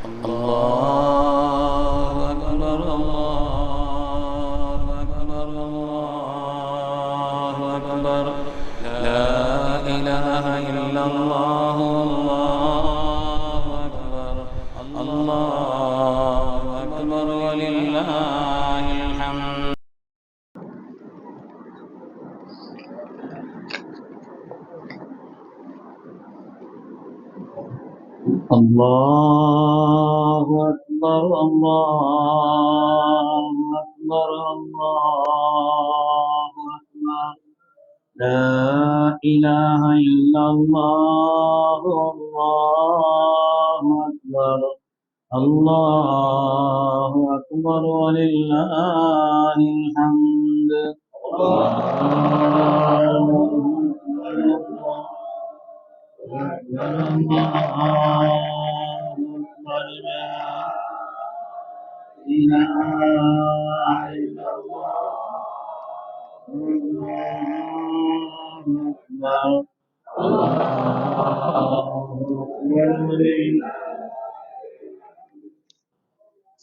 الله أكبر الله أكبر الله أكبر لا إله إلا الله الله أكبر الله أكبر ولله الحمد. الله أكبر الله أكبر الله أكبر لا إله إلا الله الله أكبر الله أكبر ولله الحمد.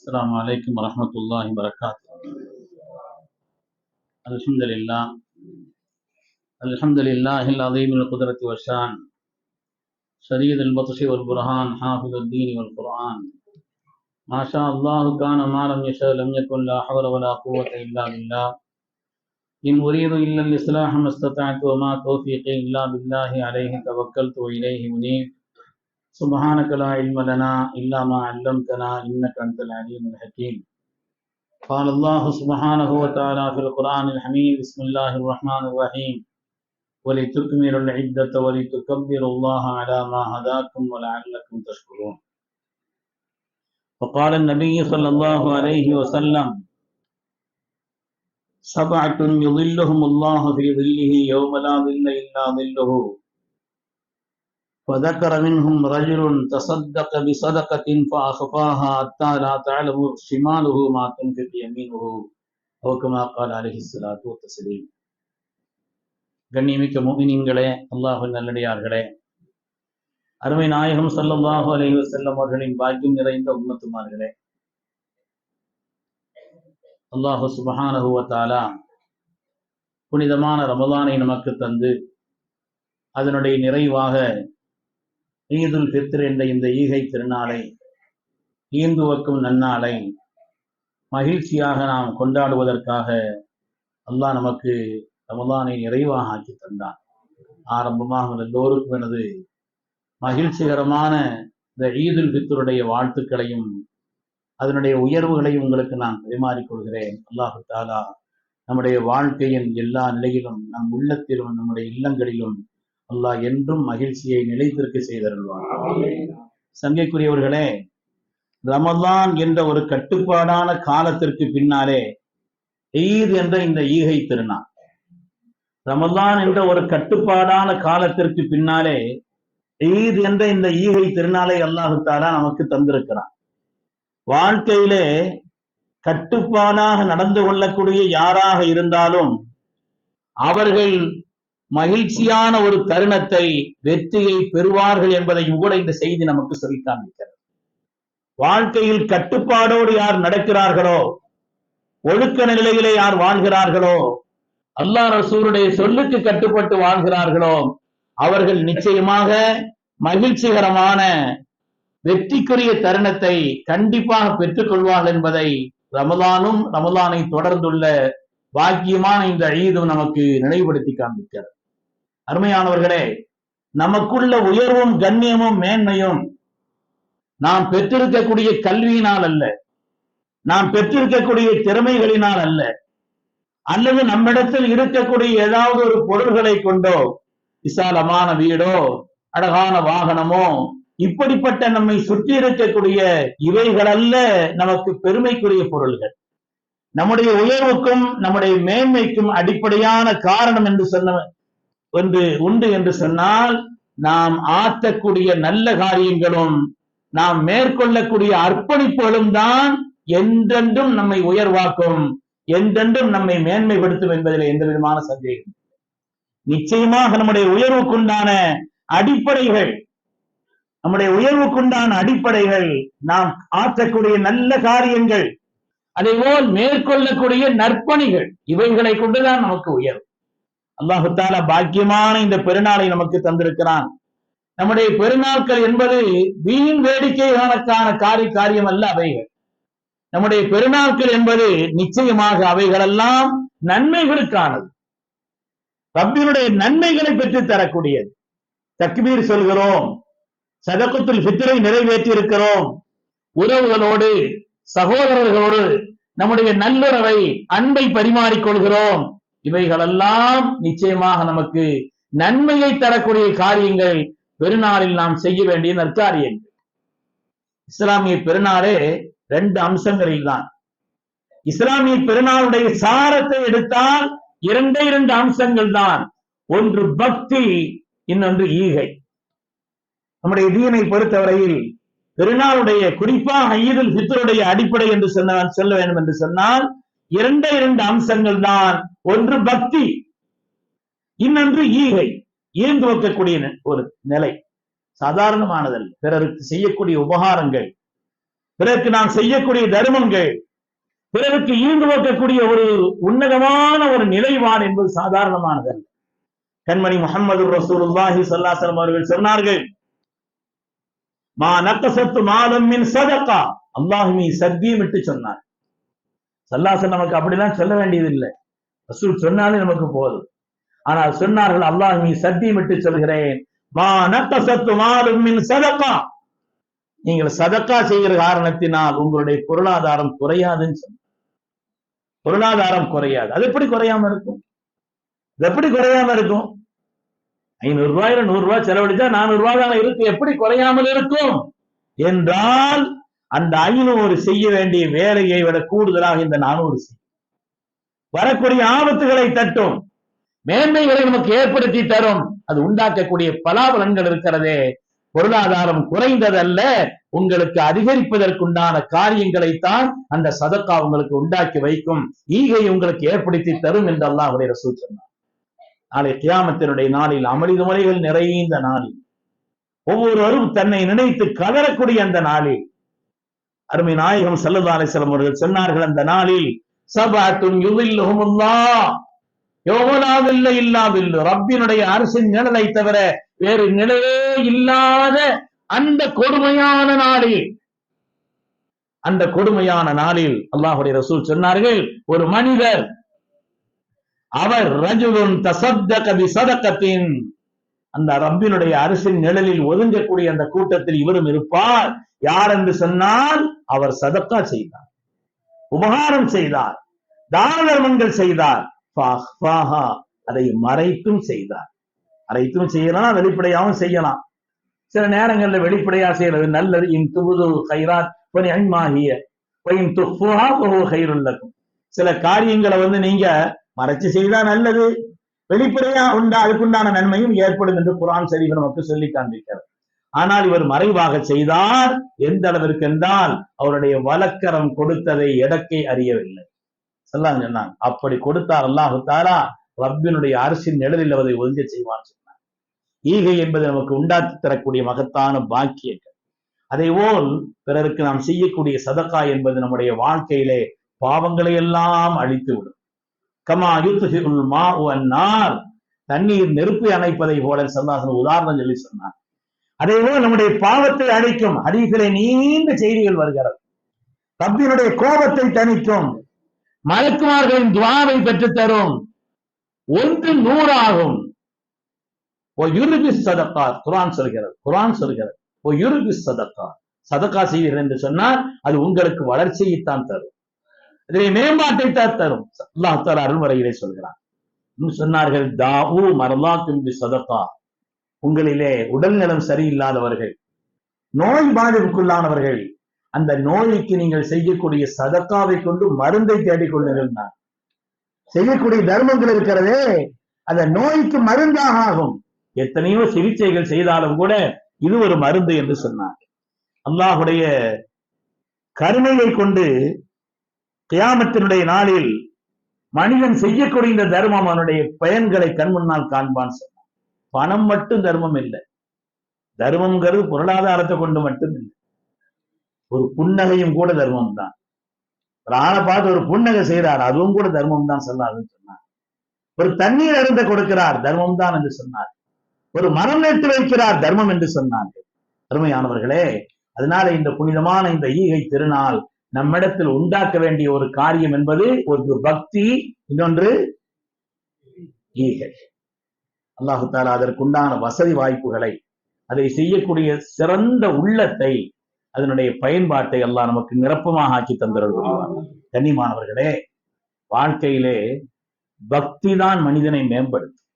السلام عليكم ورحمة الله وبركاته. الحمد لله العظيم القدرة والشان شديد البطش والبرهان حافظ الدين والقرآن ما شاء الله كان ما لم يشاء لم يكن لا حول ولا قوة إلا بالله إن أريد إلا الإصلاح ما استطعت وما توفيقي إلا بالله عليه توكلت وإليه منيب سبحانك لا علم لنا إلا ما علمتنا إنك أنت العليم الحكيم. قال الله سبحانه وتعالى في القرآن الحميد بسم الله الرحمن الرحيم ولتكملوا العدة ولتكبروا الله على ما هداكم ولعلكم تشكرون. وقال النبي صلى الله عليه وسلم سبعة يظلهم الله في ظله يوم لا ظل إلا ظله وذكر منهم رجل تصدق بصدقة فأخفاها حتى لا تعلم شماله ما تنفق يمينه أو كما قال عليه الصلاة والتسليم. கண்ணியமிக்க முஃமினீன்களே, அல்லாஹ்வின் நல்லடியார்களே, அருமை நாயகம் ஸல்லல்லாஹு அலைஹி வஸல்லம் அவர்களின் பாக்கியம் நிறைந்த உம்மத்துமார்களே, அல்லாஹ் சுப்ஹானஹு வ தஆலா புனிதமான ரமலானை நமக்கு தந்து அதனுடைய நிறைவாக ஈதுல் ஃபித்ர் என்ற இந்த ஈகை திருநாளை ஈந்துவக்கும் நன்னாளை மகிழ்ச்சியாக நாம் கொண்டாடுவதற்காக அல்லாஹ் நமக்கு ரமலானை நிறைவாக ஆக்கி தந்தான். ஆரம்பமாக எல்லோருக்கும் எனது மகிழ்ச்சிகரமான இந்த ஈதுல் ஃபித்ருடைய வாழ்த்துக்களையும் அதனுடைய உயர்வுகளையும் உங்களுக்கு நான் பரிமாறிக்கொள்கிறேன். அல்லாஹு தஆலா நம்முடைய வாழ்க்கையின் எல்லா நிலையிலும் நம் உள்ளத்திலும் நம்முடைய இல்லங்களிலும் அல்லாஹ் என்றும் மகிழ்ச்சியை நிலைத்திருக்க செய்தருள்வார். சங்கைக்குரியவர்களே, ரமலான் என்ற ஒரு கட்டுப்பாடான காலத்திற்கு பின்னாலே ஈத் என்ற இந்த ஈகை திருநாள், ரமலான் என்ற ஒரு கட்டுப்பாடான காலத்திற்கு பின்னாலே ஈத் என்ற இந்த ஈகை திருநாளை அல்லாஹு தஆலா நமக்கு தந்திருக்கிறான். வாழ்க்கையிலே கட்டுப்பாடாக நடந்து கொள்ளக்கூடிய யாராக இருந்தாலும் அவர்கள் மகிழ்ச்சியான ஒரு தருணத்தை வெற்றியை பெறுவார்கள் என்பதையும் கூட இந்த செய்தி நமக்கு சொல்லி காண்பிக்கிறது. வாழ்க்கையில் கட்டுப்பாடோடு யார் நடக்கிறார்களோ, ஒழுக்க நிலையிலே யார் வாழ்கிறார்களோ, அல்லாஹ் ரசூலுடைய சொல்லுக்கு கட்டுப்பட்டு வாழ்கிறார்களோ, அவர்கள் நிச்சயமாக மகிழ்ச்சிகரமான வெற்றிக்குரிய தருணத்தை கண்டிப்பாக பெற்றுக் கொள்வார்கள் என்பதை ரமலானும் ரமலானை தொடர்ந்துள்ள பாக்கியமான இந்த ஈதும் நமக்கு நினைவுபடுத்தி காண்பிக்கிறது. அருமையானவர்களே, நமக்குள்ள உயர்வும் கண்ணியமும் மேன்மையும் நாம் பெற்றிருக்கக்கூடிய கல்வியினால் அல்ல, நாம் பெற்றிருக்கக்கூடிய திறமைகளினால் அல்ல, அல்லது நம்மிடத்தில் இருக்கக்கூடிய ஏதாவது ஒரு பொருள்களை கொண்டோ, விசாலமான வீடோ அழகான வாகனமோ, இப்படிப்பட்ட நம்மை சுற்றி இருக்கக்கூடிய இவைகள் அல்ல நமக்கு பெருமைக்குரிய பொருள்கள். நம்முடைய உயர்வுக்கும் நம்முடைய மேன்மைக்கும் அடிப்படையான காரணம் என்று உண்டு என்று சொன்னால் நாம் ஆற்றக்கூடிய நல்ல காரியங்களும் நாம் மேற்கொள்ளக்கூடிய அர்ப்பணிப்புகளும் தான் என்றென்றும் நம்மை உயர்வாக்கும், என்றென்றும் நம்மை மேன்மைப்படுத்தும் என்பதில் எந்த விதமான சந்தேகம். நிச்சயமாக நம்முடைய உயர்வுக்குண்டான அடிப்படைகள் நம்முடைய உயர்வுக்குண்டான அடிப்படைகள் நாம் ஆற்றக்கூடிய நல்ல காரியங்கள், அதேபோல் மேற்கொள்ளக்கூடிய நற்பணிகள், இவைகளை கொண்டுதான் நமக்கு உயர்வு. அல்லாஹு தஆலா பாக்கியமான இந்த பெருநாளை நமக்கு தந்திருக்கிறான். நம்முடைய பெருநாட்கள் என்பது வீண் வேடிக்கைகளுக்கான காரியம் அல்ல அவைகள். நம்முடைய பெருநாட்கள் என்பது நிச்சயமாக அவைகளெல்லாம் நன்மைகளுக்கானது, ரப்பினுடைய நன்மைகளை பெற்று தரக்கூடியது. தக்பீர் சொல்கிறோம், சதகத்துல் ஃபித்ரை நிறைவேற்றி இருக்கிறோம், உறவுகளோடு சகோதரர்களோடு நம்முடைய நல்லுறவை அன்பை பரிமாறிக்கொள்கிறோம். இவைகளெல்லாம் நிச்சயமாக நமக்கு நன்மையை தரக்கூடிய காரியங்கள். பெருநாளில் நாம் செய்ய வேண்டிய நற்காரியங்கள். இஸ்லாமிய பெருநாளே 2 அம்சங்களில் தான். இஸ்லாமிய பெருநாளுடைய சாரத்தை எடுத்தால் 2 அம்சங்கள் தான். ஒன்று பக்தி, இன்னொன்று ஈகை. நம்முடைய தீனை பொறுத்தவரையில் பெருநாளுடைய, குறிப்பாக ஈதுல் ஃபித்ருடைய அடிப்படை என்று சொல்ல வேண்டும் என்று சொன்னால் 2 அம்சங்கள் தான். ஒன்று பக்தி, இன்னொன்று ஈகை. ஈர்ந்து வைக்கக்கூடிய ஒரு நிலை சாதாரணமானதல்ல. பிறருக்கு செய்யக்கூடிய உபகாரங்கள், பிறருக்கு நாம் செய்யக்கூடிய தர்மங்கள், பிறருக்கு ஈர்ந்து வைக்கக்கூடிய ஒரு உன்னதமான ஒரு நிலைவான் என்பது சாதாரணமானதல்ல. கண்மணி முஹம்மது ரசூலுல்லாஹி ஸல்லல்லாஹு அலைஹி வஸல்லம் அவர்கள் சொன்னார்கள், மா நக்கஸத்து மாலும் மின் ஸதகா. அல்லாஹ்வை சத்தியமிட்டு சொன்னார். ஸல்லல்லாஹு அலைஹி வஸல்லம் நமக்கு அப்படிலாம் சொல்ல வேண்டியது இல்லை, ரசூல் சொன்னாலே நமக்கு போதும். ஆனால் சொன்னார்கள், அல்லாஹ்வை சத்தியமிட்டு சொல்கிறேன், மா நக்கஸத்து மாலும் மின் ஸதகா. நீங்கள் சதக்கா செய்கிற காரணத்தினால் உங்களுடைய பொருளாதாரம் குறையாதுன்னு சொன்னார். பொருளாதாரம் குறையாது. அது எப்படி குறையாம இருக்கும்? எப்படி குறையாம இருக்கும்? 500 ரூபாயில 100 ரூபாய் செலவழிச்சா 400 ரூபாய் தானே இருக்கு. எப்படி குறையாமல் இருக்கும் என்றால், அந்த 500 செய்ய வேண்டிய வேலையை விட கூடுதலாக இந்த 400 செய்யும். வரக்கூடிய ஆபத்துகளை தட்டும், மேன்மைகளை நமக்கு ஏற்படுத்தி தரும். அது உண்டாக்கக்கூடிய பலாபலன்கள் இருக்கிறதே, பொருளாதாரம் குறைந்ததல்ல, உங்களுக்கு அதிகரிப்பதற்குண்டான காரியங்களைத்தான் அந்த சதக்கா உங்களுக்கு உண்டாக்கி வைக்கும், ஈகை உங்களுக்கு ஏற்படுத்தி தரும் என்று அல்லாஹ்வுடைய ரசூல் சொன்னார். நாளை கியாமத்தினுடைய நாளில், அமளிது முறைகள் நிறைந்த நாளில், ஒவ்வொருவரும் தன்னை நினைத்து கதறக்கூடிய அந்த நாளில், அருமை நாயகம் ஸல்லல்லாஹு அலைஹி வஸல்லம் அவர்கள் சொன்னார்கள், அந்த நாளில் சபஅத்துன் யுதில்லுஹுமுல்லாஹ் யௌம லா தில்ல இல்லா தில்லு. ரப்பினுடைய அரசின் நிழலை தவிர வேறு நிழலே இல்லாத அந்த கொடுமையான நாளில், அந்த கொடுமையான நாளில் அல்லாஹ்வுடைய ரசூல் சொன்னார்கள், ஒரு மனிதர், அவர் ரஜுலுன் தஸத்தக பிஸதகத்தின், அந்த ரப்பினுடைய அரசின் நிழலில் ஒதுங்கக்கூடிய அந்த கூட்டத்தில் இவரும் இருப்பார். யார் என்று சொன்னால், அவர் சதக்கா செய்தார், உபகாரம் செய்தார், தான தர்மங்கள் செய்தார், அதை மறைத்தும் செய்தார். மறைத்தும் செய்யலாம், வெளிப்படையாகவும் செய்யலாம். சில நேரங்களில் வெளிப்படையா செய்யறது நல்லது. இன் துபுது கைராத் அன்மாகிய கைருள்ளக்கும். சில காரியங்களை நீங்க மறைச்சு செய்தா நல்லது, வெளிப்படையா அதுக்குண்டான நன்மையும் ஏற்படும் என்று குர்ஆன் ஷரீஃப் நமக்கு சொல்லி காண்பிக்கிறது. ஆனால் இவர் மறைவாக செய்தார். எந்த அளவிற்கு என்றால், அவருடைய வலக்கரம் கொடுத்ததை எடக்கை அறியவில்லை. சொன்னாங்க, அப்படி கொடுத்தார் அல்லாஹ் தஆலா ரப்பினுடைய அரசின் நிழலில் அவரை ஒதுங்க செய்வான் சொன்னார். ஈகை என்பது நமக்கு உண்டாக்கி தரக்கூடிய மகத்தான பாக்கியங்கள். அதேபோல் பிறருக்கு நாம் செய்யக்கூடிய சதக்கா என்பது நம்முடைய வாழ்க்கையிலே பாவங்களை எல்லாம் அழித்து விடும். கமா யுத்ஹிருல் மாஉ அன்னார், தண்ணீர் நெருப்பை அணைப்பதை போல ஸல்லல்லாஹு உதாரணம் சொல்லி சொன்னார். அதேபோல் நம்முடைய பாவத்தை அழிக்கும். ஹதீஸிலே நீண்ட செய்திகள் வருகிறது. ரப்பினுடைய கோபத்தை தணிக்கும், மலக்குமார்களின் துஆவை பெற்று தரும், 1 100 ஆகும். குர்ஆன் சொல்கிறது, சதக்கா செய்வீர்கள் என்று சொன்னால் அது உங்களுக்கு வளர்ச்சியைத்தான் தரும், இதிலே மேம்பாட்டை தான் தரும். அல்லாஹ் தஆலா அருள்முறையிலே சொல்கிறார். சொன்னார்கள், தாஊ மர்லாக்கும் பிஸதகா, உங்களிலே உடல் நலம் சரியில்லாதவர்கள், நோய் பாதிப்புக்குள்ளானவர்கள், அந்த நோய்க்கு நீங்கள் செய்யக்கூடிய சதக்காவை கொண்டு மருந்தை தேடிக்கொள்ளுங்கள். செய்யக்கூடிய தர்மங்கள் இருக்கிறதே, அந்த நோய்க்கு மருந்தாக ஆகும். எத்தனையோ சிகிச்சைகள் செய்தாலும் கூட இது ஒரு மருந்து என்று சொன்னார். அல்லாஹுடைய கருணையை கொண்டு கியாமத்தினுடைய நாளில் மனிதன் செய்யக்கூடிய இந்த தர்மம் அவனுடைய பயன்களை கண் முன்னால் காண்பான் சொன்னார். பணம் மட்டும் தர்மம் இல்லை, தர்மம்ங்கிறது பொருளாதாரத்தை கொண்டு மட்டும் இல்லை. ஒரு புன்னகையும் கூட தர்மம் தான். ஒரு ஆளை பார்த்து ஒரு புன்னகை செய்கிறார், அதுவும் கூட தர்மம் தான் சொன்னாருன்னு சொன்னார். ஒரு தண்ணீர் அருந்த கொடுக்கிறார், தர்மம் தான் என்று சொன்னார். ஒரு மரம் நட்டு வைக்கிறார், தர்மம் என்று சொன்னார்கள். அருமையானவர்களே, அதனால இந்த புனிதமான இந்த ஈகை திருநாள் நம்மிடத்தில் உண்டாக்க வேண்டிய ஒரு காரியம் என்பது ஒரு பக்தி, இன்னொன்று ஈகை. அல்லாஹு தஆலா அதற்குண்டான வசதி வாய்ப்புகளை, அதை செய்யக்கூடிய சிறந்த உள்ளத்தை, அதனுடைய பயன்பாட்டை அல்லாஹ் நமக்கு நிரப்பமாக ஆக்கி தந்தருள் புரிவார். கண்ணியமானவர்களே, வாழ்க்கையிலே பக்தி தான் மனிதனை மேம்படுத்தும்.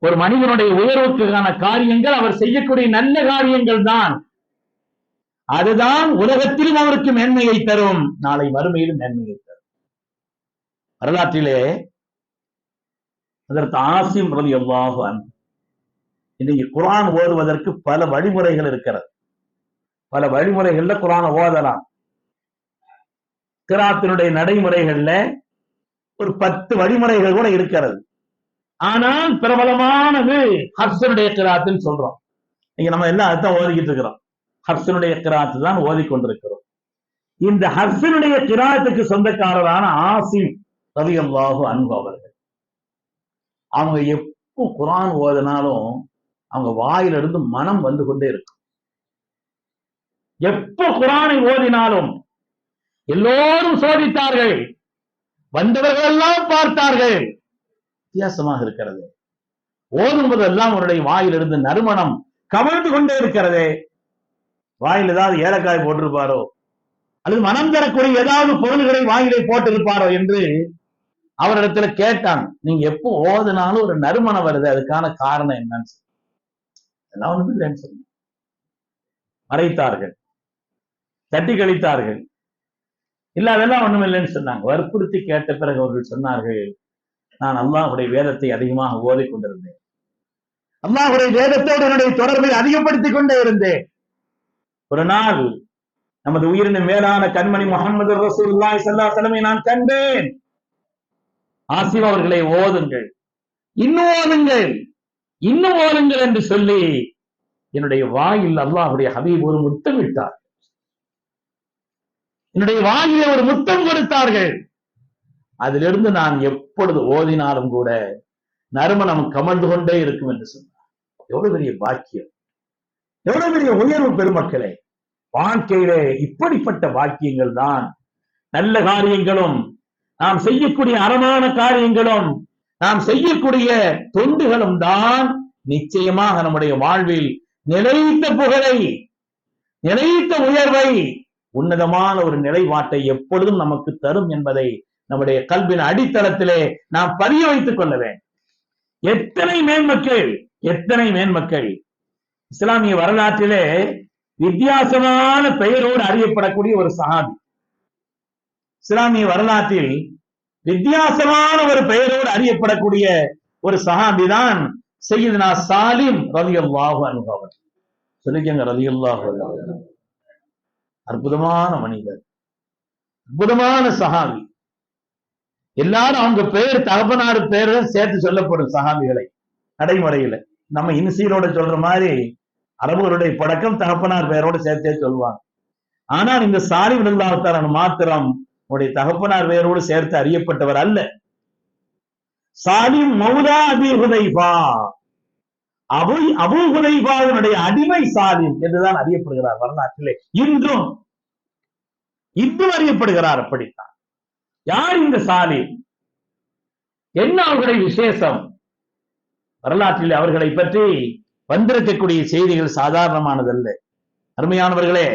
ஒரு மனிதனுடைய உயர்வுக்கான காரியங்கள் அவர் செய்யக்கூடிய நல்ல காரியங்கள் தான். அதுதான் உலகத்திலும் அவருக்கு மேன்மையை தரும், நாளை மறுமையிலும் மேன்மையை தரும். வரலாற்றிலே அதற்கு ஆசிம் ரலியல்லாஹு அன்ஹு, இன்னைக்கு குர்ஆன் ஓதுவதற்கு பல வழிமுறைகள் இருக்கிறது. பல வழிமுறைகள்ல குர்ஆனை ஓதலாம். கிராத்தினுடைய நடைமுறைகள்ல ஒரு 10 வழிமுறைகள் கூட இருக்கிறது. ஆனால் பிரபலமானது ஹப்ஸனுடைய கிராத்துன்னு சொல்றோம். இங்க நம்ம எல்லாம் அதான் ஓதிக்கிட்டு இருக்கிறோம். ஹப்ஸனுடைய கிராத்து தான் ஓதிக்கொண்டிருக்கிறோம். இந்த ஹப்ஸனுடைய கிராத்துக்கு சொந்தக்காரரான ஆசிம் ரலியல்லாஹு அன்ஹு அவர்கள், அவங்க எப்போ குர்ஆன் ஓதினாலும் அவங்க வாயிலிருந்து மனம் வந்து கொண்டே இருக்கும். எப்போ குர்ஆனை ஓதினாலும் எல்லோரும் சோதித்தார்கள், வந்தவர்கள் எல்லாம் பார்த்தார்கள். வித்தியாசமாக இருக்கிறது. ஓதும் போதெல்லாம் அவருடைய வாயிலிருந்து நறுமணம் கமழ்ந்து கொண்டே இருக்கிறது. வாயில் ஏதாவது ஏலக்காய் போட்டிருப்பாரோ அல்லது மனம் தரக்கூடிய ஏதாவது பொருள்களை வாயிலை போட்டிருப்பாரோ என்று அவரிடத்துல கேட்டான். நீங்க எப்போ ஓதுனாலும் ஒரு நறுமணம் வருது, அதுக்கான காரணம் என்னன்னு எல்லாம் ஒண்ணும் இல்லைன்னு சொன்ன. மறைத்தார்கள், தட்டி கழித்தார்கள். இல்ல அதெல்லாம் ஒண்ணும் இல்லைன்னு சொன்னாங்க. வற்புறுத்தி கேட்ட பிறகு அவர்கள் சொன்னார்கள், நான் அல்லாஹ்வுடைய வேதத்தை அதிகமாக ஓதிக் கொண்டிருந்தேன், அல்லாஹ்வுடைய வேதத்தோடு என்னுடைய தொடர்பை அதிகப்படுத்திக் கொண்டே இருந்தேன். ஒரு நாள் நமது உயிரின் மேலான கண்மணி முஹம்மது ரசூலுல்லாஹி ஸல்லல்லாஹு அலைஹி வஸல்லம் நான் கண்டேன். ஆசிம் அவர்களை ஓதுங்கள், இன்னும் ஓதுங்கள், இன்னும் ஓதுங்கள் என்று சொல்லி என்னுடைய வாயில் அல்லாஹ்வுடைய ஹபீப் ஒரு முத்தம் விட்டார். என்னுடைய வாயிலே ஒரு முத்தம் கொடுத்தார்கள். அதிலிருந்து நான் எப்பொழுது ஓதினாலும் கூட நறுமணம் கமழ்ந்து கொண்டே இருக்கும் என்று சொன்னார். எவ்வளவு பெரிய பாக்கியம், எவ்வளவு பெரிய உயர்வு பெருமக்களே. வாழ்க்கையிலே இப்படிப்பட்ட பாக்கியங்கள் தான். நல்ல காரியங்களும், நாம் செய்யக்கூடிய அறமான காரியங்களும், நாம் செய்யக்கூடிய தொண்டுகளும் தான் நிச்சயமாக நம்முடைய வாழ்வில் நிலைத்த புகழை, நிலைத்த உயர்வை, உன்னதமான ஒரு நிலைப்பாட்டை எப்பொழுதும் நமக்கு தரும் என்பதை நம்முடைய கல்வின் அடித்தளத்திலே நாம் பதிய வைத்துக் கொள்ள வேண்டும். எத்தனை மேன்மக்கள், எத்தனை மேன்மக்கள். இஸ்லாமிய வரலாற்றிலே வித்தியாசமான பெயரோடு அறியப்படக்கூடிய ஒரு சஹாபி, இஸ்லாமிய வரலாற்றில் வித்தியாசமான ஒரு பெயரோடு அறியப்படக்கூடிய ஒரு சஹாபி தான் சய்யிதுனா சாலிம் ரலியல்லாஹு அன்ஹு அவர். சொல்லிக்கங்க, ரலியல்லாஹு அன்ஹு. அற்புதமான மனிதர், அற்புதமான சஹாபி. எல்லாரும் அவங்க பேர், தகப்பனார் பேரு சேர்த்து சொல்லப்படும் சஹாபிகளை நடைமுறையில. நம்ம இன்சீரோட சொல்ற மாதிரி அரபுகளுடைய பழக்கம் தகப்பனார் பெயரோட சேர்த்தே சொல்லுவாங்க. ஆனால் இந்த சாலிம் ரலியல்லாஹு தஆலா மாத்திரம் உடைய தகப்பனார் பெயரோடு சேர்த்து அறியப்பட்டவர் அல்ல. சாலிம் மௌலா அபி ஹுதைஃபா, அபூ ஹுதைஃபாவினுடைய அடிமை சாலிம் என்றுதான் அறியப்படுகிறார் வரலாற்றிலே. இன்றும் அறியப்படுகிறார். அப்படித்தான். யார் இந்த சாலிம், என்ன அவர்களுடைய விசேஷம்? வரலாற்றில் அவர்களை பற்றி வந்திருக்கக்கூடிய செய்திகள் சாதாரணமானதல்ல. அருமையானவர்களே,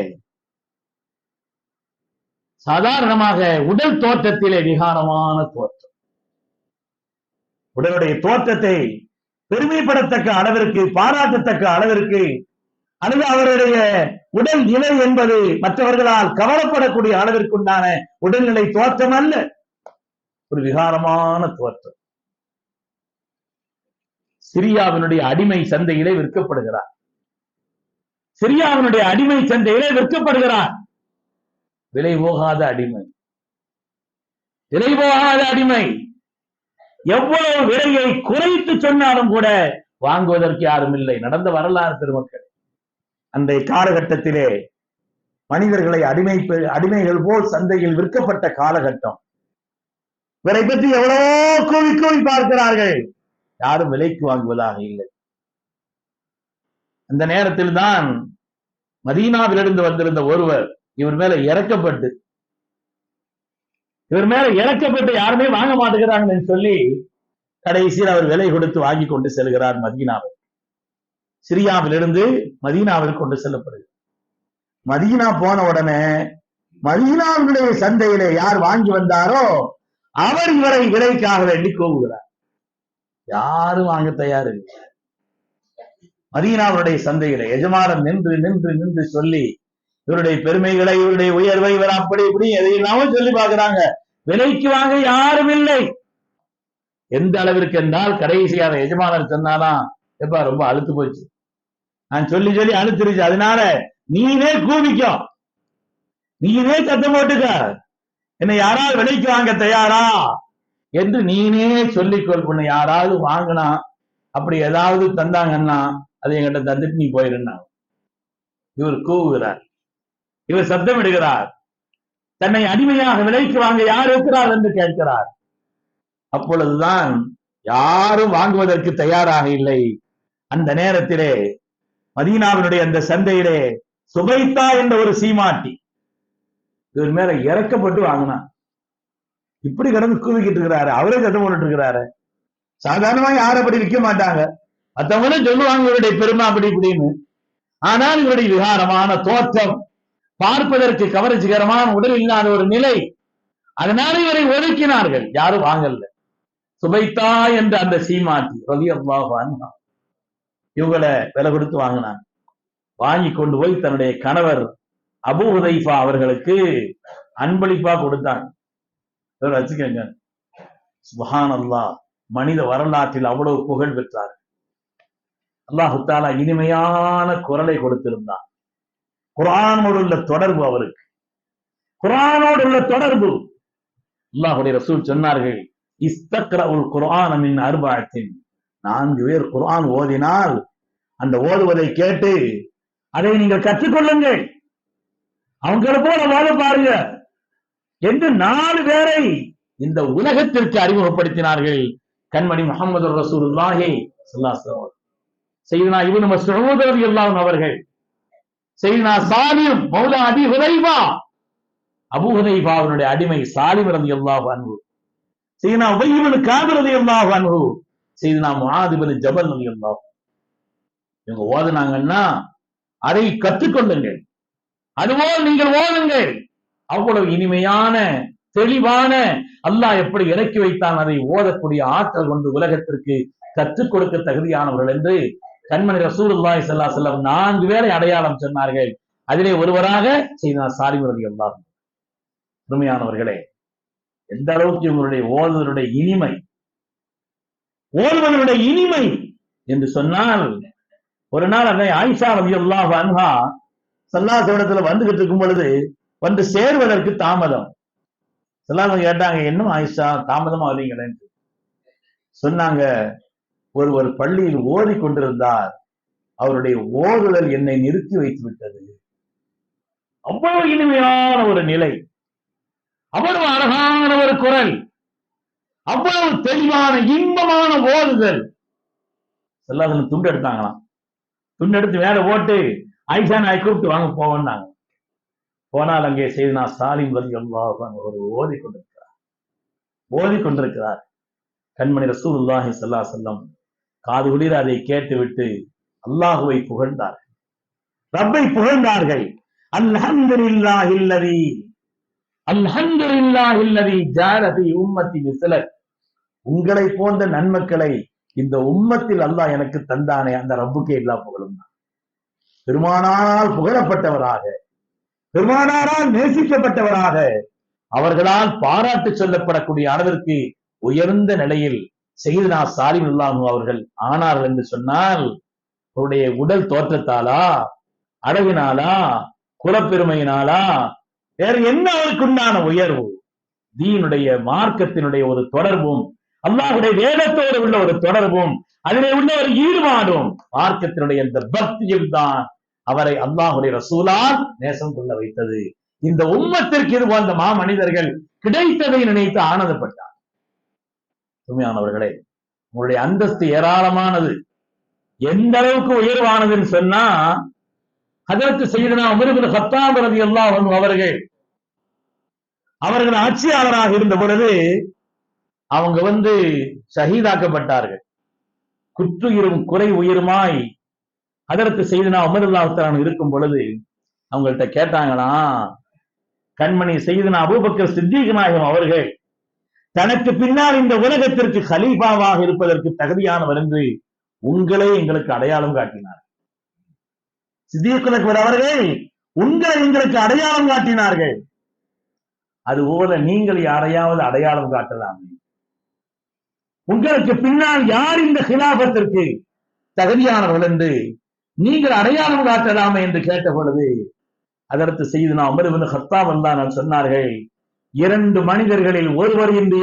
சாதாரணமாக உடல் தோற்றத்திலே விகாரமான தோற்றம், உடலுடைய தோற்றத்தை பெருமைப்படத்தக்க அளவிற்கு, பாராட்டத்தக்க அளவிற்கு, அல்லது அவருடைய உடல் நிலை என்பது மற்றவர்களால் கவலைப்படக்கூடிய அளவிற்குண்டான உடல்நிலை தோற்றம் அல்ல, ஒரு விகாரமான தோற்றம். சிரியாவினுடைய அடிமை சந்தையிலே விற்கப்படுகிறார். சிரியாவினுடைய அடிமை சந்தையிலே விற்கப்படுகிறார். விலை போகாத அடிமை, விலை போகாத அடிமை. எவ்வளவு விலையை குறைத்து சொன்னாலும் கூட வாங்குவதற்கு யாரும் இல்லை. நடந்த வரலாறு பெருமக்கள். அன்றைய காலகட்டத்திலே மனிதர்களை அடிமைகள் போல் சந்தையில் விற்கப்பட்ட காலகட்டம். இவரை பற்றி எவ்வளவோ கூவி கூவி பார்க்கிறார்கள், யாரும் விலைக்கு வாங்குவதாக இல்லை. அந்த நேரத்தில் தான் மதீனாவிலிருந்து வந்திருந்த ஒருவர் இவர் மேல இறக்கப்பட்டு யாருமே வாங்க மாட்டேங்கிறாங்கன்னு சொல்லி கடைசியில் அவர் விலை கொடுத்து வாங்கி கொண்டு செல்கிறார் மதீனாவில். சிரியாவிலிருந்து மதீனாவிற்கு கொண்டு செல்லப்படுகிறது. மதீனா போன உடனே மதீனாவுடைய சந்தையிலே யார் வாங்கி வந்தாரோ அவர் இவரை விலைக்காக வேண்டி கூவுகிறார். யாரும் வாங்க தயார் இல்லை. மதீனாவுடைய சந்தையிலே எஜமானன் நின்று நின்று நின்று சொல்லி இவருடைய பெருமைகளை, இவருடைய உயர்வை, இவர் அப்படி இப்படி எதையெல்லாமோ சொல்லி பார்க்கிறாங்க. விலைக்கு வாங்க யாரும் இல்லை. எந்த அளவிற்கு என்றால் கடைசியான எஜமானர் சொன்னாலாம், எப்ப ரொம்ப அழுத்து போச்சு, நான் சொல்லி சொல்லி அழுத்துருச்சு, அதனால நீனே கூவிக்கும், நீனே சத்தம் போட்டுக்க, என்னை யாராவது விலைக்கு வாங்க தயாரா என்று நீனே சொல்லிக்கொள். உன்னை யாராவது வாங்கினா அப்படி ஏதாவது தந்தாங்கன்னா அதை என்கிட்ட தந்துட்டு நீ போயிருந்தா. இவர் கூவுகிறார், இவர் சத்தம் இடுகிறார், தன்னை அடிமையாக விலைக்கு வாங்க யார் இருக்கிறார் என்று கேட்கிறார். அப்பொழுதுதான் யாரும் வாங்குவதற்கு தயாராக இல்லை. அந்த நேரத்திலே மதீனாவினுடைய அந்த சந்தையிலே சுபைத்தா என்ற ஒரு சீமாட்டி இவர் மேல இறக்கப்பட்டு வாங்கினான். இப்படி கடந்து கூவிக்கிட்டு இருக்கிறாரு, அவரே சத்தம் போட்டு இருக்கிறாரு. சாதாரணமா யாரும் அப்படி விற்க மாட்டாங்க, மற்றவங்களும் சொல்லுவாங்க இவருடைய பெருமை அப்படி இப்படின்னு. ஆனால் இவருடைய விகாரமான தோற்றம், பார்ப்பதற்கு கவர்ச்சிகரமான உடல் இல்லாத ஒரு நிலை, அதனால இவரை ஒதுக்கினார்கள், யாரும் வாங்கல. சுபைத்தா என்ற அந்த சீமாட்டி ரலியல்லாஹு அன்ஹா இவங்களை விலை கொடுத்து வாங்கினாங்க. வாங்கி கொண்டு போய் தன்னுடைய கணவர் அபூ ஹுதைஃபா அவர்களுக்கு அன்பளிப்பா கொடுத்தாங்க. வச்சுக்கங்க, சுப்ஹானல்லாஹ், மனித வரலாற்றில் அவ்வளவு புகழ் பெற்றார். அல்லாஹு தஆலா இனிமையான குரலை கொடுத்திருந்தார். குர்ஆனோடு உள்ள தொடர்பு, அவருக்கு குர்ஆனோடு உள்ள தொடர்பு. அல்லாஹ்வுடைய ரசூல் சொன்னார்கள், இஸ்தக்ரஉல் குர்ஆன மின் அர்பஅத்தின், 4 பேர் குர்ஆன் ஓதினால் அந்த ஓதுவதை கேட்டு அதை நீங்கள் கற்றுக்கொள்ளுங்கள், அவங்கள போல ஓத பாருங்க என்று 4 பேரை இந்த உலகத்திற்கு அறிமுகப்படுத்தினார்கள். கண்மணி முஹம்மது ரசூலுல்லாஹி ஸல்லல்லாஹு அலைஹி வஸல்லம், சையதுனா இப்னு மஸ்ஊத் ரலியல்லாஹு அன்ஹு அவர்கள், சையதுனா சாலிம் மௌலா அபீ ஹுதைஃபா, அபூ ஹுதைஃபாவுடைய அடிமை சாலிம் ரலியல்லாஹு அன்ஹு, சையதுனா உபய் இப்னு காப் ரலியல்லாஹு அன்ஹு, சையதுனா முஆத் இப்னு ஜபல் ரலியல்லாஹு. இவங்க ஓதுனாங்கன்னா அதை கற்றுக்கொள்ளுங்கள், அதுபோல் நீங்கள் ஓதுங்கள். அவ்வளவு இனிமையான தெளிவான, அல்லாஹ் எப்படி இறக்கி வைத்தான் அதை ஓதக்கூடிய ஆற்றல் கொண்டு உலகத்திற்கு கற்றுக் கொடுக்க தகுதியானவர்கள் என்று கண்மணி ரசூலுல்லாஹி ஸல்லல்லாஹு அலைஹி வஸல்லம் 4 பேரை அடையாளம் சொன்னார்கள். அதிலே ஒருவராக சையதுனா சாலிம் ரலியல்லாஹு அன்ஹு. உண்மையானவர்களே, எந்த அளவுக்கு இவங்களுடைய ஓதுவருடைய இனிமை என்று சொன்னால், ஒரு நாள் அன்னை ஆயிஷா ரலியல்லாஹு அன்ஹா ஸல்லல்லாஹு அலைஹி வஸல்லம் வந்துகிட்டு இருக்கும் பொழுது வந்து சேர்வதற்கு தாமதம். ஸல்லல்லாஹு கேட்டாங்க, என்ன ஆயிஷா தாமதமா வரீங்களேன்னு சொன்னாங்க. ஒருவர் பள்ளியில் ஓதி கொண்டிருந்தார், அவருடைய ஓதுதல் என்னை நிறுத்தி வைத்து விட்டது. அவ்வளவு இனிமையான ஒரு நிலை, அவ்வளவு அழகான ஒரு குரல், அவ்வளவு தெளிவான இன்பமான ஓதுதல். ஸல்லல்லாஹு துண்டு எடுத்தாங்களாம், துண்டு எடுத்து மேல போட்டு ஆயிஷா நாயை கூப்பிட்டு வாங்க போவோம்னாங்க. போனால் அங்கே சையதுனா சாலிம் ரலியல்லாஹு அன்ஹு ஓதிக்கொண்டிருக்கிறார். கண்மணி ரசூலுல்லாஹி ஸல்லல்லாஹு அலைஹி வஸல்லம் காது குளிர அதை கேட்டுவிட்டு அல்லாஹுவை புகழ்ந்தார்கள், ரப்பை புகழ்ந்தார்கள். அல்ஹம்துலில்லாஹில்லதி ஜஅல ஃபீ உம்மத்தி மிஸ்லக், உங்களை போன்ற நன்மக்களை இந்த உம்மத்தில் அல்லாஹ் எனக்கு தந்தானே, அந்த ரப்புக்கே எல்லா புகழும் தான். பெருமானாரால் புகழப்பட்டவராக, பெருமானாரால் நேசிக்கப்பட்டவராக, அவர்களால் பாராட்டு சொல்லப்படக்கூடிய அளவிற்கு உயர்ந்த நிலையில் சையதுனா சாலிம் ரலியல்லாஹு அன்ஹு அவர்கள் ஆனார்கள் என்று சொன்னால், அவருடைய உடல் தோற்றத்தாலா, அழகினாலா, குலப்பெருமையினாலா, வேற என்ன அவருக்கு உண்டான உயர்வு? தீனுடைய மார்க்கத்தினுடைய ஒரு தொடர்பும் அல்லாஹ்வுடைய வேதத்தோடு உள்ள ஒரு தொடர்பும் அதிலே உள்ள ஒரு ஈடுபாடும் மார்க்கத்தினுடைய இந்த பக்தியும் தான் அவரை அல்லாஹ்வுடைய ரசூலால் நேசம் கொள்ள வைத்தது. இந்த உம்மத்திற்கு இது போன்ற மாமனிதர்கள் கிடைத்ததை நினைத்து ஆனந்தப்பட்டார். உண்மையானவர்களே, உங்களுடைய அந்தஸ்து ஏராளமானது. எந்த அளவுக்கு உயர்வானதுன்னு சொன்னா, ஹஜ்ரத் சய்யிதுனா உமர் இப்னு கத்தாப் ரலியல்லாஹு அன்ஹு அவர்கள் ஆட்சியாளராக இருந்த பொழுது அவங்க ஷஹீதாக்கப்பட்டார்கள். குற்றுயிரும் குறை உயிருமாய் ஹஜ்ரத் சய்யிதுனா உமர் ரலியல்லாஹு அன்ஹு இருக்கும் பொழுது அவங்கள்ட்ட கேட்டாங்களாம், கண்மணி சய்யிதுனா அபூபக்கர் சித்திக் நாயகம் அவர்கள் தனக்கு பின்னால் இந்த உலகத்திற்கு கலீஃபாவாக இருப்பதற்கு தகுதியானவர் என்று உங்களை எங்களுக்கு அடையாளம் காட்டினார். சித்திக் அக்பர் அவர்கள் உங்களை எங்களுக்கு அடையாளம் காட்டினார்கள். அதுபோல நீங்கள் யாரையாவது அடையாளம் காட்டலாம். உங்களுக்கு பின்னால் யார் இந்த ஹிலாபத்திற்கு தகுதியானவர்கள் என்று நீங்கள் அடையாளம் காட்டலாமே என்று கேட்ட பொழுது அதற்கு செய்தனா உமர் இப்னு கத்தாப் ரலியல்லாஹு சொன்னார்கள், இரண்டு மனிதர்களில் ஒருவர் என்று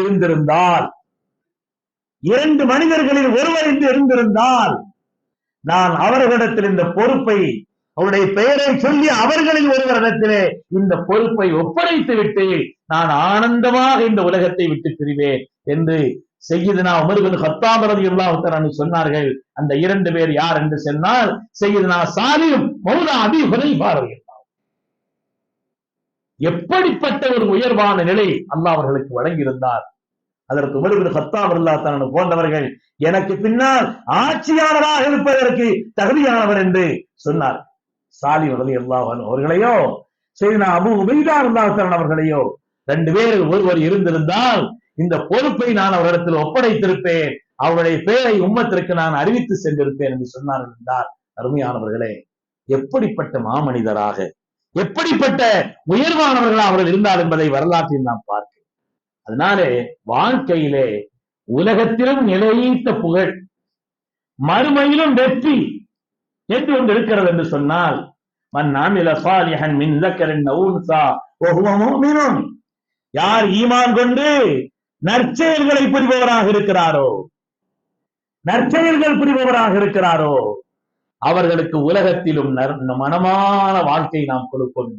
இருந்திருந்தால் நான் அவர்களிடத்தில் இந்த பொறுப்பை, அவருடைய பெயரை சொல்லி அவர்களில் ஒருவரிடத்திலே இந்த பொறுப்பை ஒப்படைத்து விட்டு நான் ஆனந்தமாக இந்த உலகத்தை விட்டு பிரிவேன் என்று சய்யிதுனா உமர் இப்னு கத்தாப் ரலியல்லாஹு அன்ஹு சொன்னார்கள். அந்த இரண்டு பேர் யார் என்று சொன்னால் சய்யிதுனா சாலிம் மௌலா அபீ ஹுதைஃபா ரலியல்லாஹு. எப்படிப்பட்ட ஒரு உயர்வான நிலை அல்லாஹ் அவர்களுக்கு வழங்கியிருந்தார். அதற்கு உமர் இப்னு கத்தாப் ரலியல்லாஹு அன்ஹு போன்றவர்கள் எனக்கு பின்னால் ஆட்சியாளராக இருப்பதற்கு தகுதியானவர் என்று சொன்னார். சாலிம் ரலியல்லாஹு அன்ஹு அவர்களையோ சய்யிதுனா அபூ உபைதா ரலியல்லாஹு அன்ஹு அவர்களையோ ரெண்டு பேரில் ஒருவர் இருந்திருந்தால் இந்த பொறுப்பை நான் அவரிடத்தில் ஒப்படைத்திருப்பேன், அவருடைய பெயரை உம்மத்திற்கு நான் அறிவித்து சென்றிருப்பேன் என்று சொன்னார்கள் என்றார். அருமையானவர்களே, எப்படிப்பட்ட மாமனிதராக, எப்படிப்பட்ட உயர்வானவர்களாக அவர்கள் இருந்தார் என்பதை வரலாற்றில் நாம் பார்க்கிறோம். அதனாலே வாழ்க்கையிலே உலகத்திலும் நிலைத்த புகழ், மறுமையிலும் வெற்றி என்று ஒன்று இருக்கிறது என்று சொன்னால், மன் அமில சாலிஹன் மின் ذكرٍ أو أنثى وهو مؤمن, யார் ஈமான் கொண்டு நற்செயல்களை புரிபவராக இருக்கிறாரோ அவர்களுக்கு உலகத்திலும் மனமான வாழ்க்கை நாம் கொடுப்போம்.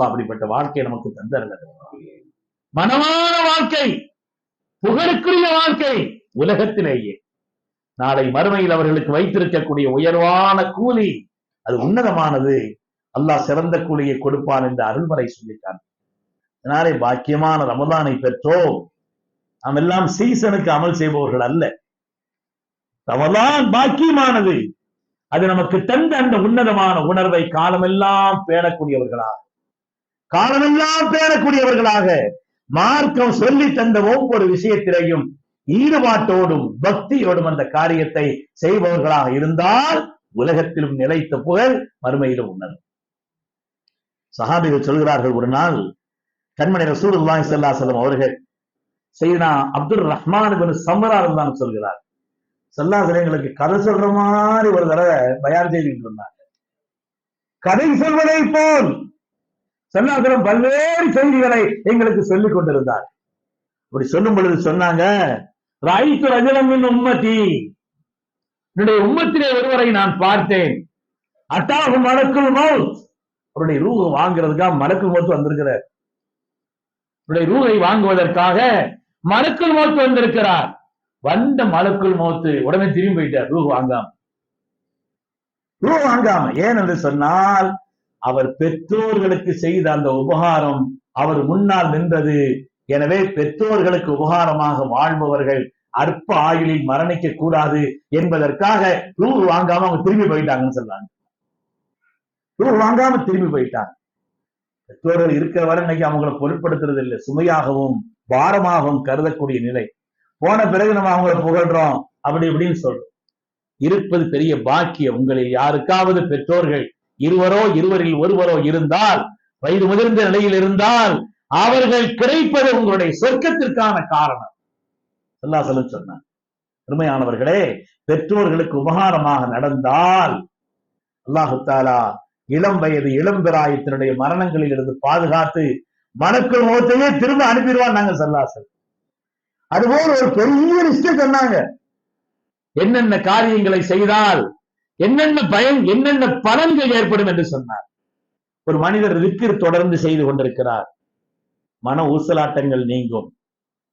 அப்படிப்பட்ட வாழ்க்கை நமக்கு தந்தருகிறது. மனமான வாழ்க்கை, புகழுக்குரிய வாழ்க்கை உலகத்திலேயே. நாளை மறுமையில் அவர்களுக்கு வைத்திருக்கக்கூடிய உயர்வான கூலி அது உன்னதமானது. அல்லாஹ் சிறந்த கூலியை கொடுப்பான் என்று அருள்மறை சொல்லிட்டான். அதனாலே பாக்கியமான ரமலானை பெற்றோம். நாம் எல்லாம் சீசனுக்கு அமல் செய்பவர்கள் அல்ல. ரமலான் பாக்கியமானது. அது நமக்கு தந்த அந்த உன்னதமான உணர்வை காலமெல்லாம் பேணக்கூடியவர்களாக மார்க்கம் சொல்லி தந்த ஒவ்வொரு விஷயத்திலையும் ஈடுபாட்டோடும் பக்தியோடும் அந்த காரியத்தை செய்பவர்களாக இருந்தால் உலகத்திலும் நிலைத்த புகழ் மறுமையிலும் உணரும். சஹாபிகள் சொல்கிறார்கள், ஒரு நாள் கண்மணி ரசூலுல்லாஹி ஸல்லல்லாஹு அலைஹி வஸல்லம் அவர்கள் சையதுனா அப்துர் ரஹ்மான் இப்னு சம்ரா ரலியல்லாஹு சொல்கிறார், ஸல்லல்லாஹு அலைஹி எங்களுக்கு கதை சொல்ற மாதிரி ஒரு தடவை பயான் செய்துட்டு இருந்தாங்க. கதை சொல்வதை போல் ஸல்லல்லாஹு அலைஹி வஸல்லம் பல்வேறு செய்திகளை எங்களுக்கு சொல்லிக் கொண்டிருந்தார். அப்படி சொல்லும் பொழுது சொன்னாங்க, ராயித்து ரஜுலம் மின் உம்மதி, என்னுடைய உம்மத்திலே ஒருவரை நான் பார்த்தேன், அத்தாஹு மலக்குல் மௌத், அவருடைய ரூஹ் வாங்குறதுக்காக மலக்குல் மௌத் வந்திருக்கிறார். அவருடைய ரூஹை வாங்குவதற்காக மலக்குல் மௌத் வந்திருக்கிறார். வந்த மலக்குல் மௌத் உடனே திரும்பி போயிட்டார், ரூஹ் வாங்காம. ஏன் என்று சொன்னால் அவர் பெற்றோர்களுக்கு செய்த அந்த உபகாரம் அவர் முன்னால் நின்றது. எனவே பெற்றோர்களுக்கு உபகாரமாக வாழ்பவர்கள் அற்ப ஆயுளில் மரணிக்க கூடாது என்பதற்காக ரூஹ் வாங்காம அவங்க திரும்பி போயிட்டாங்கன்னு சொல்றாங்க. ரூஹ் வாங்காம திரும்பி போயிட்டாங்க. பெற்றோர்கள் இருக்கிற வரை இன்னைக்கு அவங்களை பொருட்படுத்துறது இல்லை, சுமையாகவும் பாரமாகவும் கருதக்கூடிய நிலை. போன பிறகு நம்ம அவங்களை புகழ்றோம், அப்படி இப்படின்னு சொல்றோம். இருப்பது பெரிய பாக்கியம். உங்களில் யாருக்காவது பெற்றோர்கள் இருவரில் ஒருவரோ இருந்தால், வயது முதிர்ந்த நிலையில் இருந்தால், அவர்கள் கிடைப்பது உங்களுடைய சொர்க்கத்திற்கான காரணம். ஸல்லல்லாஹு அலைஹி வஸல்லம் சொன்னார். பெருமையானவர்களே, பெற்றோர்களுக்கு உபகாரமாக நடந்தால் அல்லாஹு தஆலா இளம் வயது இளம்பிராயத்தினுடைய மரணங்களில் இருந்து பாதுகாத்து மலக்குல் மௌத்தையே திரும்ப அனுப்பிடுவான். நாங்க ஸல்லல்லாஹு அலைஹி வஸல்லம் அதுபோல் ஒரு பெரிய லிஸ்ட் சொன்னாங்க. என்னென்ன காரியங்களை செய்தால் என்னென்ன பயன், என்னென்ன பலன்கள் ஏற்படும் என்று சொன்னார். ஒரு மனிதர் திக்ர் தொடர்ந்து செய்து கொண்டிருக்கிறார், மன ஊசலாட்டங்கள் நீங்கும்,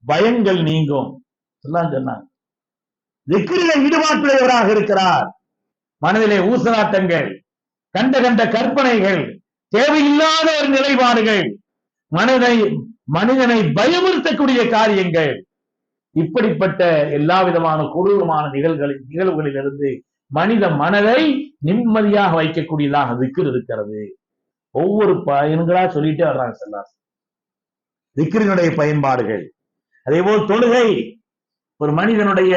பயங்கள் நீங்கும் எல்லாம் சொன்னாங்க. திக்ரில ஈடுபாட்டுடையவராக இருக்கிறார், மனதிலே ஊசலாட்டங்கள், கண்ட கண்ட கற்பனைகள், தேவையில்லாத ஒரு நிலைப்பாடுகள், மனிதனை பயமுறுத்தக்கூடிய காரியங்கள், இப்படிப்பட்ட எல்லா விதமான கொடூரமான நிகழ்வுகளில் இருந்து மனித மனதை நிம்மதியாக வைக்கக்கூடியதாக திக்ர் இருக்கிறது. ஒவ்வொரு பயன்களா சொல்லிட்டே வர்றாங்க செல்லாஸ் திக்ரினுடைய பயன்பாடுகள். அதே போல் தொழுகை ஒரு மனிதனுடைய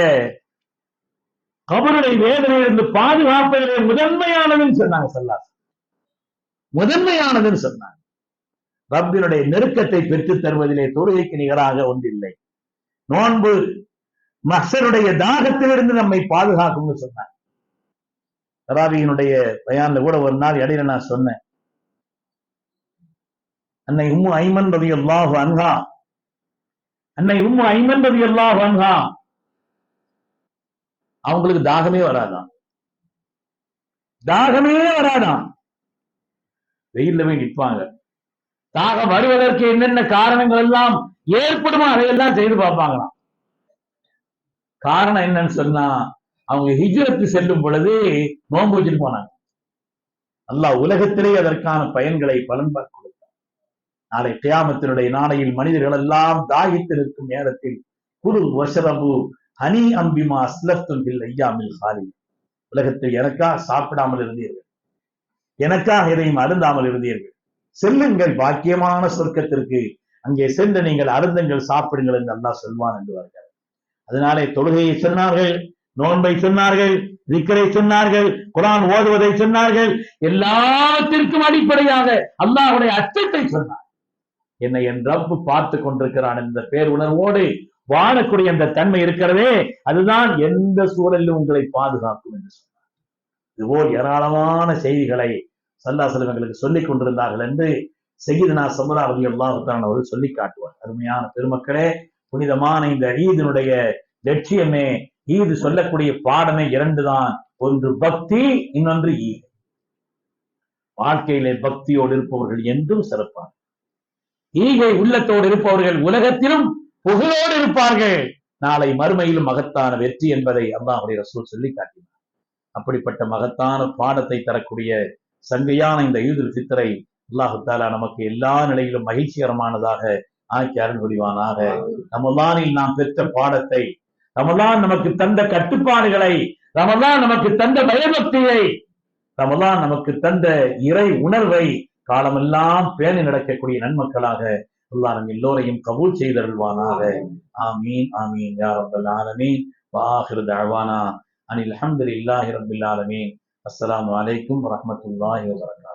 கபருடைய வேதனையிலிருந்து பாதுகாப்பதிலே முதன்மையானதுன்னு சொன்னாங்க செல்லாஸ். முதன்மையானதுன்னு சொன்னாங்க. ரப்பினுடைய நெருக்கத்தை பெற்றுத் தருவதிலே தொழுகைக்கு நிகராக ஒன்றில்லை. நோன்பு மஹ்ஷருடைய தாகத்திலிருந்து நம்மை பாதுகாக்கும்னு சொன்னாங்க. தராவியினுடைய பயான்ல கூட ஒரு நாள் இடையில நான் சொன்னேன், அன்னை உம்மு ஐமன் ரலியல்லாஹு அன்ஹா, அன்னை உம்மு ஐமன் ரலியல்லாஹு அன்ஹா அவங்களுக்கு தாகமே வராதாம், தாகமே வராதாம். வெயில்ல போய் நிற்பாங்க. தாகம் வருவதற்கு என்னென்ன காரணங்கள் எல்லாம் ஏற்படுமோ அதையெல்லாம் செய்து பார்ப்பாங்களாம். காரணம் என்னன்னு சொன்னா, அவங்க ஹிஜ்ரத்து செல்லும் பொழுது நோன்பு வச்சுட்டு போனாங்க. அல்லாஹ் உலகத்திலே அதற்கான பயன்களை பலன் பார்க்க கொடுத்தார். நாளை கியாமத்தினுடைய நாளையில் மனிதர்கள் எல்லாம் தாகித்து நிற்கும் நேரத்தில் குரு வஷரபு ஹனி அம்பிமா அஸ்லஃப்தும் பில் ஐயாமில் ஹாலி, உலகத்தில் எனக்காக சாப்பிடாமல் இருந்தீர்கள், எனக்காக எதையும் அருந்தாமல் இருந்தீர்கள், செல்லுங்கள் பாக்கியமான சொர்க்கத்திற்கு, அங்கே சென்று நீங்கள் அருந்துங்கள், சாப்பிடுங்கள் என்று அல்லாஹ் சொல்வான் என்று வருகிறார். அதனாலே தொழுகையை சொன்னார்கள், நோன்பை சொன்னார்கள், திக்ரை சொன்னார்கள், குர்ஆன் ஓதுவதை சொன்னார்கள், எல்லாத்திற்கும் அடிப்படையாக அல்லாஹ்வுடைய அச்சத்தை சொன்னார். என்னை என் ரப்பு பார்த்து கொண்டிருக்கிறான் என்ற பேர் உணர்வோடு வாழக்கூடிய அந்த தன்மை இருக்கிறதே, அதுதான் எந்த சூழலிலும் உங்களை பாதுகாக்கும் என்று சொன்னார். இதுபோல் ஏராளமான செய்திகளை ஸல்லல்லாஹு அலைஹி வஸல்லம் எங்களுக்கு சொல்லிக் கொண்டிருந்தார்கள் என்று சய்யிதுனா ஸல்லல்லாஹு அலைஹி வஸல்லம் அவர்கள் சொல்லி காட்டுவார். அருமையான பெருமக்களே, புனிதமான இந்த ஈதினுடைய லட்சியமே, ஈது சொல்லக்கூடிய பாடமே இரண்டு தான். ஒன்று பக்தி, இன்னொன்று ஈது. வாழ்க்கையிலே பக்தியோடு இருப்பவர்கள் என்றும் சிறப்பார், ஈகை உள்ளத்தோடு இருப்பவர்கள் உலகத்திலும் புகழோடு இருப்பார்கள், நாளை மறுமையிலும் மகத்தான வெற்றி என்பதை அல்லாஹ்வுடைய ரசூல் சொல்லி காட்டினார். அப்படிப்பட்ட மகத்தான பாடத்தை தரக்கூடிய சங்கையான இந்த ஈதுல் ஃபித்ரை அல்லாஹு தஆலா நமக்கு எல்லா நிலையிலும் மகிழ்ச்சிகரமானதாக ஆக்கி அருள் புரிவானாக. ரமலானில் நாம் பெற்ற பாடத்தை, ரமலான் நமக்கு தந்த கட்டுப்பாடுகளை, ரமலான் நமக்கு தந்த பயபக்தியை, ரமலான் நமக்கு தந்த இறை உணர்வை காலமெல்லாம் பேணி நடக்கக்கூடிய நன்மக்களாக அல்லாஹ் நம் எல்லோரையும் கபூல் செய்தருள்வானாக. ஆமீன் ஆமீன் யா ரப்பல் ஆலமீன். வ ஆகிரு தஅவானா அனில் ஹம்துலில்லாஹி ரப்பில் ஆலமீன். அஸ்ஸலாமு அலைக்கும் வரஹ்மத்துல்லாஹி வபரகாத்துஹு.